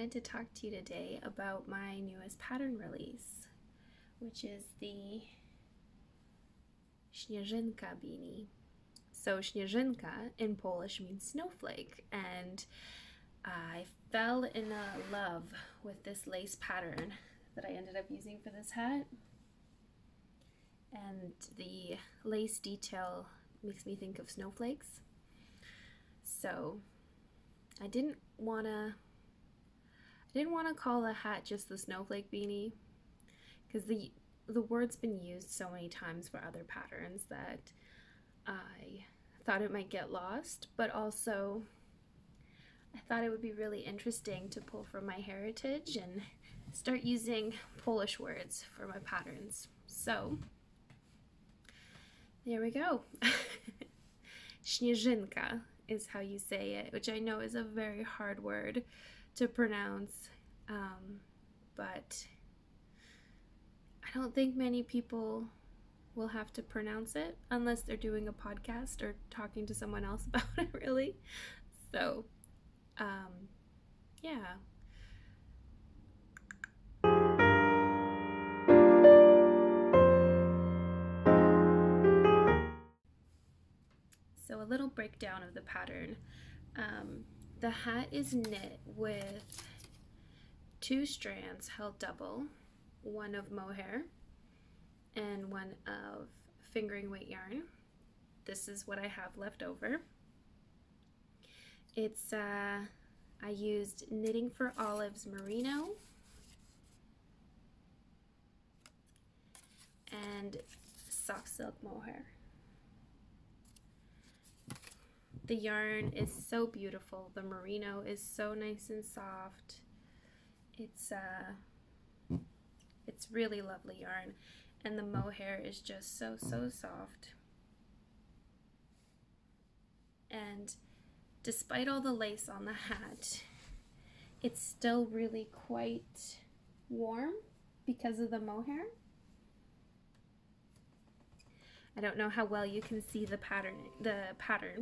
wanted to talk to you today about my newest pattern release, which is the Sniezynka beanie. So Sniezynka in Polish means snowflake, and I fell in love with this lace pattern that I ended up using for this hat. And the lace detail makes me think of snowflakes. So I didn't want to call the hat just the snowflake beanie, because the word's been used so many times for other patterns that I thought it might get lost, but also I thought it would be really interesting to pull from my heritage and start using Polish words for my patterns. So there we go. Sniezynka is how you say it, which I know is a very hard word to pronounce, but I don't think many people will have to pronounce it unless they're doing a podcast or talking to someone else about it, really. So, yeah. So a little breakdown of the pattern. The hat is knit with 2 strands held double, one of mohair and one of fingering weight yarn. This is what I have left over. It's I used Knitting for Olives merino and soft silk mohair. The yarn is so beautiful. The merino is so nice and soft. It's really lovely yarn, and the mohair is just so soft. And despite all the lace on the hat, it's still really quite warm because of the mohair. I don't know how well you can see the pattern,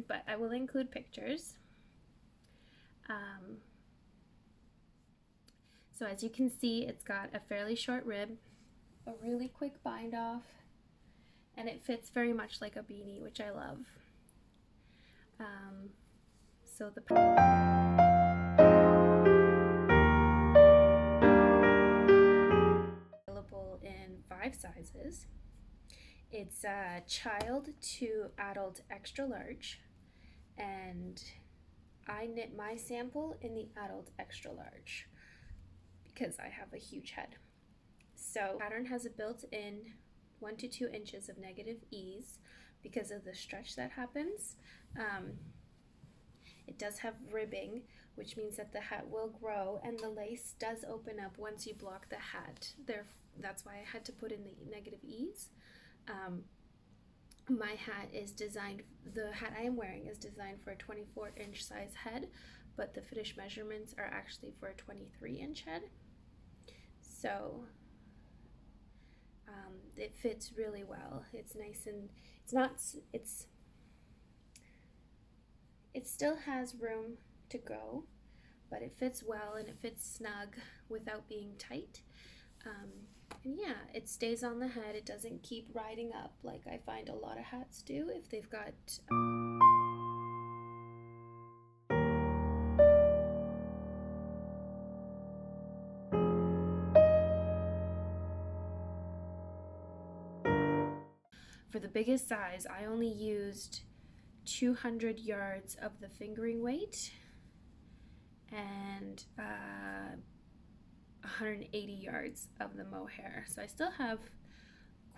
but I will include pictures. So as you can see, it's got a fairly short rib, a really quick bind off, and it fits very much like a beanie, which I love. So the available in 5 sizes. It's child to adult extra large, and I knit my sample in the adult extra large because I have a huge head. So the pattern has a built-in 1 to 2 inches of negative ease because of the stretch that happens. It does have ribbing, which means that the hat will grow, and the lace does open up once you block the hat. That's why I had to put in the negative ease. My hat is designed, the hat I am wearing is designed for a 24-inch size head, but the finished measurements are actually for a 23-inch head. So it fits really well. It's nice, and it still has room to go, but it fits well and it fits snug without being tight. And yeah, it stays on the head. It doesn't keep riding up like I find a lot of hats do if they've got For the biggest size, I only used 200 yards of the fingering weight and 180 yards of the mohair. So I still have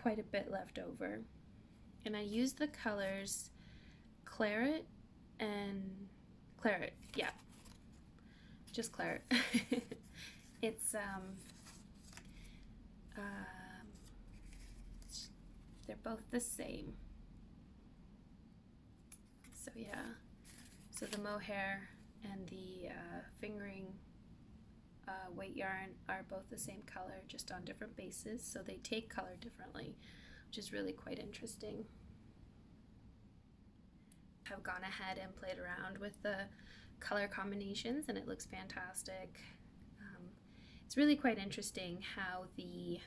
quite a bit left over. And I used the colors claret and claret, yeah, just claret. It's they're both the same. So yeah, so the mohair and the fingering weight yarn are both the same color, just on different bases, so they take color differently, which is really quite interesting. I've gone ahead and played around with the color combinations, and it looks fantastic. It's really quite interesting how the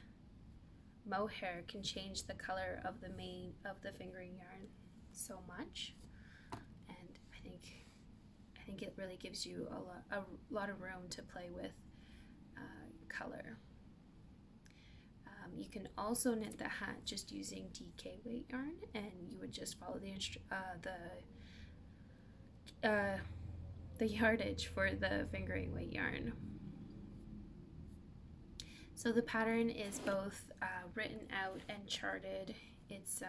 mohair can change the color of the fingering yarn so much, and I think it really gives you a lot of room to play with color. You can also knit the hat just using DK weight yarn, and you would just follow the yardage for the fingering weight yarn. So the pattern is both written out and charted. It's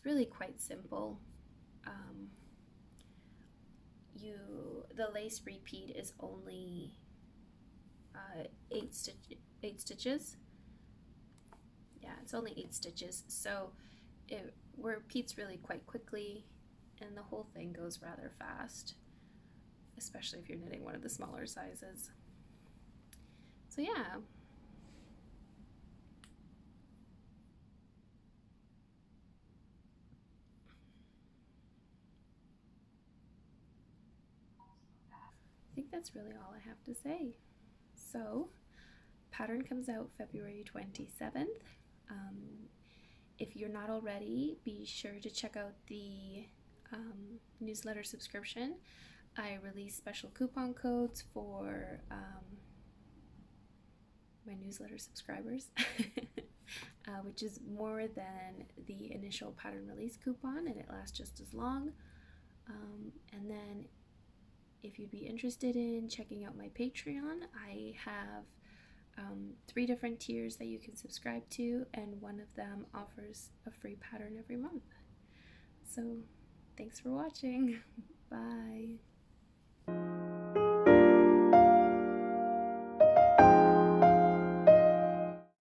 really quite simple. The lace repeat is only 8 stitches. Yeah, it's only 8 stitches, so it repeats really quite quickly, and the whole thing goes rather fast, especially if you're knitting one of the smaller sizes. So yeah. I think that's really all I have to say. So, pattern comes out February 27th. If you're not already, be sure to check out the newsletter subscription. I release special coupon codes for my newsletter subscribers, which is more than the initial pattern release coupon, and it lasts just as long. And then if you'd be interested in checking out my Patreon, I have 3 different tiers that you can subscribe to, and one of them offers a free pattern every month. So thanks for watching. Bye.